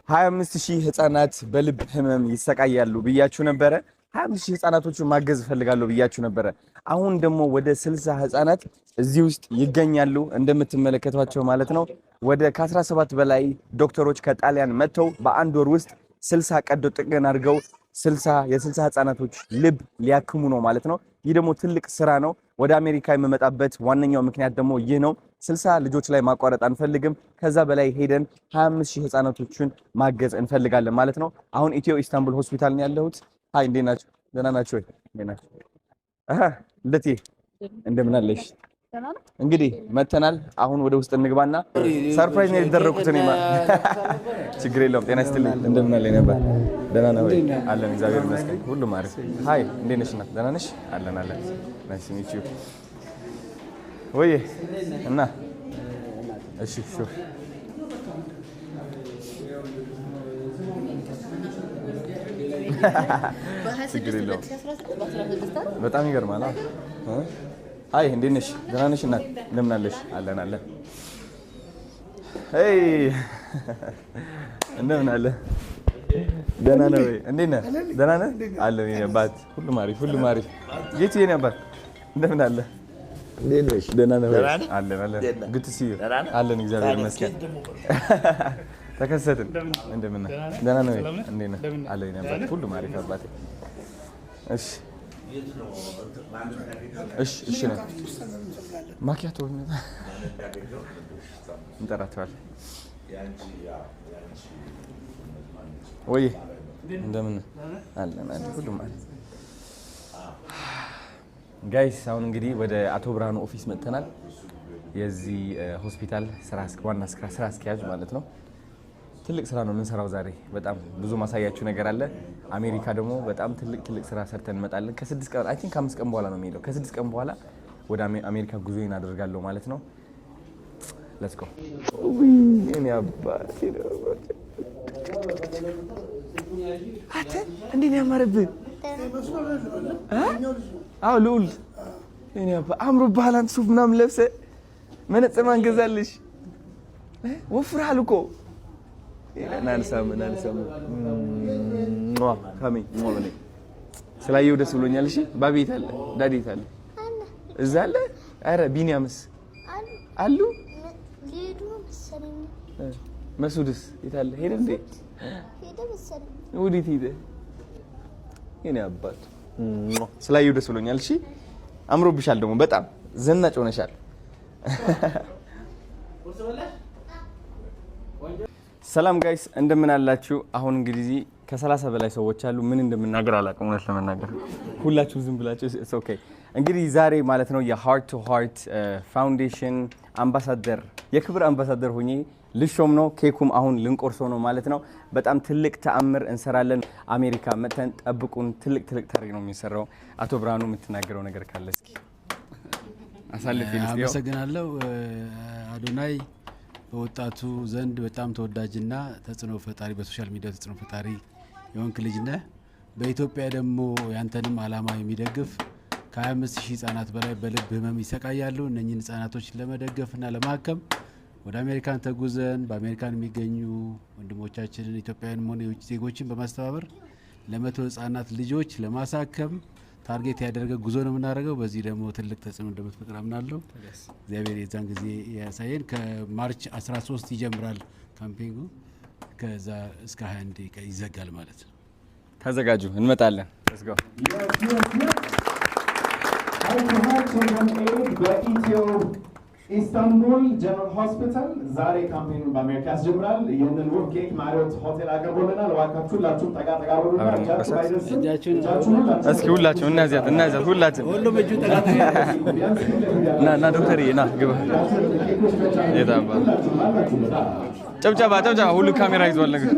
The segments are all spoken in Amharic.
25000 ህፃናት በልብ ህመም ይሰቃያሉ ብያችሁ ነበረ። 25000 ህፃናቶችን ማገዝ ፈልጋለሁ ብያችሁ ነበረ። አሁን ደግሞ ወደ 60 ህፃናት እዚህ ውስጥ ይገኛሉ እንደምትመለከቷቸው ማለት ነው። ወደ ከ17 በላይ ዶክተሮች ከጣሊያን መጥተው በአንድ ወር ውስጥ 60 ቀዶ ጥገና አድርገው 60 ህፃናቶች ልብ ሊያክሙ ነው ማለት ነው። ይህ ደግሞ ትልቅ ስራ ነው። ወደ አሜሪካ የምመጣበት ዋነኛው ምክንያት ደግሞ ይህ ነው። 60 ልጆች ላይ ማቋረጥ አንፈልግም። ከዛ በላይ ሄደን 25000 ህፃናቶችን ማገዝ እንፈልጋለን ማለት ነው። አሁን ኢትዮ ኢስታንቡል ሆስፒታል ነው ያለሁት። ሃይ እንዴት ናችሁ? ደህና ናችሁ ወይ? እንዴት ናችሁ? ልቴ እንደምን አለሽ? እንግዲህ መተናል። አሁን ወደ ውስጥ እንግባና ሰርፕራይዝ ነው የተደረኩት እኔ ችግር የለውም። ጤና ይስጥልኝ። እንደምን አለኝ ነበር? ደህና ነው ወይ? አለን እግዚአብሔር ይመስገን ሁሉም አሪፍ። ሃይ እንዴት ነሽ? ደህና ነሽ? አለን አለን። ናይስ ሚት ዩ ወይ እና እሺ ሹፍ በጣም ይገርማል። ሃይ እንዴት ነሽ? ደህና ነሽ? እና እንደምን አለሽ? አለን አለን። ሄይ እንደምን አለ? ደህና ነው ወይ? እንዴት ነህ? ደህና ነህ? አለን የኔ አባት ሁሉም አሪፍ ሁሉም አሪፍ። ጌቱ የኔ አባት እንደምን አለ? እንዴት ነሽ? ደህና ነው ወይ? አለን አለን። ግድ ሲዩ አለን እግዚአብሔር ይመስገን። ተከሰትን እንደምን ነህ? ደህና ነው ወይ? እንዴት ነህ? አለን የኔ አባት ሁሉም አሪፍ አባቴ። እሺ እሺ ነው ማኪያቶ እንጠራቸዋለን ወይ እንደምን አለን አለን ሁሉም አለ። ጋይስ አሁን እንግዲህ ወደ አቶ ብርሃኑ ኦፊስ መጥተናል። የዚህ ሆስፒታል ዋና ስራ አስኪያጅ ማለት ነው። ትልቅ ስራ ነው የምንሰራው ዛሬ። በጣም ብዙ ማሳያችሁ ነገር አለ። አሜሪካ ደግሞ በጣም ትልቅ ስራ ሰርተን እንመጣለን። ከ6 ቀን አይ ቲንክ ከ5 ቀን በኋላ ነው የሚሄደው። ከ6 ቀን በኋላ ወደ አሜሪካ ጉዞዬን አደርጋለሁ ማለት ነው። ሌትስ ጎ። እኔ አባቴ አተ እንዴት ነው ያማረብህ? አዎ ልዑል እኔ አባ አምሮብሃል። አንተ ሱፍ ምናምን ለብሰህ መነጽር ማን ገዛልሽ? ወፍረሃል እኮ ናልሳም ካሚ ሞለኔ ስላየው ደስ ብሎኛል። እሺ ባቤት አለ ዳዴት አለ እዛ አለ። አረ ቢኒያምስ አሉ ሊዱ መሰለኝ። መስኡድስ የታለ? ሄደ እንዴ? ሄደ መሰለኝ። ወዴት ሄደ? የኔ አባት ስላየው ደስ ብሎኛል። እሺ አምሮብሻል፣ ደግሞ በጣም ዘናጭ ሆነሻል። ሰላም ጋይስ እንደምን አላችሁ? አሁን እንግዲህ ከ30 በላይ ሰዎች አሉ። ምን እንደምናገር አላውቅም እውነት ለመናገር። ሁላችሁ ዝም ብላችሁ ኢትስ ኦኬ። እንግዲህ ዛሬ ማለት ነው የሃርት ቱ ሃርት ፋውንዴሽን አምባሳደር የክብር አምባሳደር ሆኜ ልሾም ነው። ኬኩም አሁን ልንቆርሶ ነው ማለት ነው። በጣም ትልቅ ተአምር እንሰራለን። አሜሪካ መተን ጠብቁን። ትልቅ ታሪክ ነው የሚሰራው። አቶ ብርሃኑ የምትናገረው ነገር ካለ እስኪ አሳልፍ ይልስ። አመሰግናለሁ። አዶናይ በወጣቱ ዘንድ በጣም ተወዳጅና ተጽዕኖ ፈጣሪ በሶሻል ሚዲያ ተጽዕኖ ፈጣሪ የሆንክ ልጅ ነህ። በኢትዮጵያ ደግሞ ያንተንም አላማ የሚደግፍ ከ25000 ህጻናት በላይ በልብ ህመም ይሰቃያሉ። እነኚህን ህጻናቶች ለመደገፍና ለማከም ወደ አሜሪካን ተጉዘን በአሜሪካን የሚገኙ ወንድሞቻችንን ኢትዮጵያውያንም ሆነ የውጭ ዜጎችን በማስተባበር ለ100 ህጻናት ልጆች ለማሳከም ታርጌት ያደረገ ጉዞ ነው የምናደርገው። በዚህ ደግሞ ትልቅ ተጽዕኖ እንደምትፈጥር አምናለሁ። እግዚአብሔር የዛን ጊዜ ያሳየን። ከማርች 13 ይጀምራል ካምፔይኑ፣ ከዛ እስከ 21 ይዘጋል ማለት ነው። ተዘጋጁ፣ እንመጣለን። ሌትስ ጎ። ኢስታንቡል ጀነራል ሆስፒታል ዛሬ ካምፔኑን በአሜሪካ ያስጀምራል። ይህንን ውብ ኬክ ማሪዮት ሆቴል አቅርቦልናል። እባካችሁ ሁላችሁም ጠጋ በሉና እስኪ ሁላችሁም እናዚያት ሁላችን ሁሉም እጁ ጠጋ ና ዶክተርዬ ና ግባ። የታባ ጨብጨባ ሁሉ ካሜራ ይዟል ነገር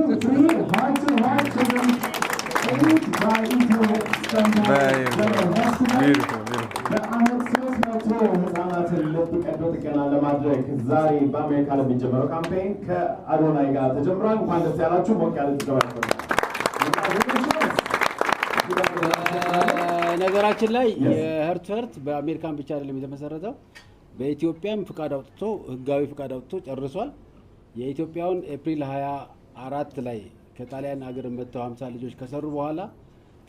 ህጻናትን ልብ ቀዶ ጥገና ለማድረግ ዛሬ በአሜሪካ ለሚጀምረው ካምፔይን ከአዶናይ ጋር ተጀምሯል። እንኳን ደስ ያላችሁ። ሞቅ ያለ ተቀበሉ። ነገራችን ላይ የህርት በአሜሪካን ብቻ አይደለም የተመሰረተው፣ በኢትዮጵያም ፍቃድ አውጥቶ ህጋዊ ፍቃድ አውጥቶ ጨርሷል። የኢትዮጵያውን ኤፕሪል 4 ላይ ከጣሊያን ሀገር መጥተው 50 ልጆች ከሰሩ በኋላ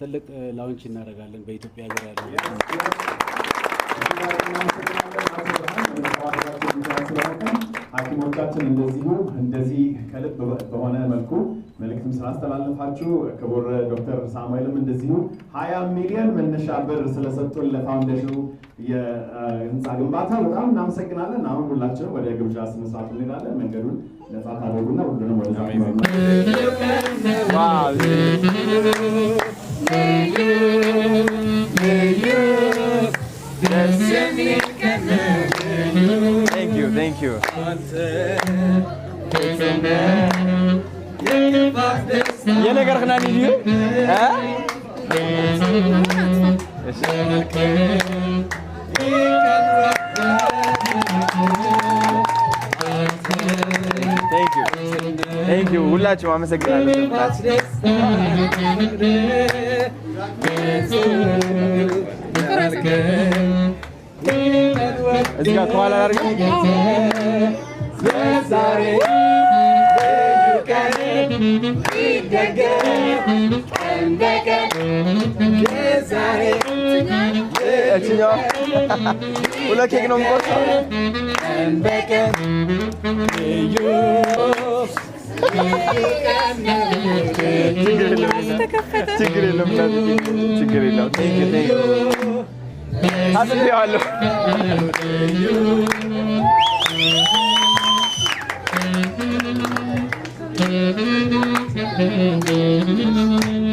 ትልቅ ላውንች እናደርጋለን በኢትዮጵያ ሀገር ያለው ሐኪሞቻችን እንደዚህ ከልብ በሆነ መልኩ መልእክትም ስላስተላለፋችሁ ክቡር ዶክተር ሳሙኤልም እንደዚሁ 20 ሚሊዮን መነሻ ብር ስለሰጡን ለፋውንዴሽኑ የህንፃ ግንባታ በጣም እናመሰግናለን። አሁን ሁላችንም ወደ ግብዣ ስነ ስርዓት እንሄዳለን። መንገዱን ነፃ ታደርጉና ሁሉንም ወደ Thank you. ये नहीं करना नहीं दियो, हैं? Thank you. उल्ला चुमा में से गिरा እዚጋ ከኋላ አድርገው እችኛዋ ሁለት ኬክ ነው የምቆርጠው። ችግር የለም። አስቤዋለሁ።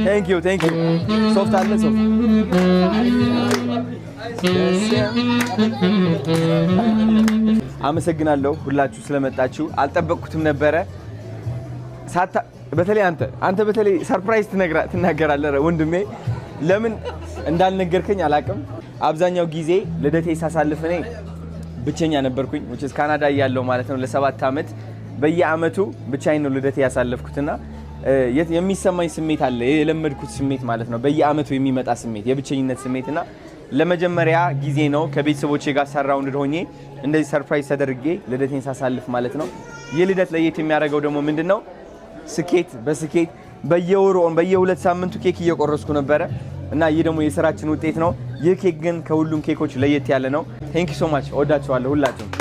ቴንክ ዩ ሶፍት አለ ሶፍት አመሰግናለሁ ሁላችሁ ስለመጣችሁ። አልጠበቅኩትም ነበረ። በተለይ አንተ በተለይ ሰርፕራይዝ ትናገራለህ ወንድሜ። ለምን እንዳልነገርከኝ አላቅም። አብዛኛው ጊዜ ልደቴ ሳሳልፍ እኔ ብቸኛ ነበርኩኝ which is ካናዳ ያለው ማለት ነው ለ7 አመት በየአመቱ ብቻዬን ነው ልደቴ ያሳለፍኩትና የሚሰማኝ ስሜት አለ የለመድኩት ስሜት ማለት ነው በየአመቱ የሚመጣ ስሜት የብቸኝነት ስሜትና ለመጀመሪያ ጊዜ ነው ከቤተሰቦቼ ጋር ሰራውንድ ሆኜ እንደዚህ ሰርፕራይዝ ተደርጌ ልደቴን ሳሳልፍ ማለት ነው። የልደት ለየት የሚያደርገው ደግሞ ምንድነው ስኬት በስኬት በየወሩ በየ2 ሳምንቱ ኬክ እየቆረስኩ ነበረ እና ይህ ደግሞ የስራችን ውጤት ነው። ይህ ኬክ ግን ከሁሉም ኬኮች ለየት ያለ ነው። ቴንክ ዩ ሶ ማች። ወዳችኋለሁ ሁላችሁም።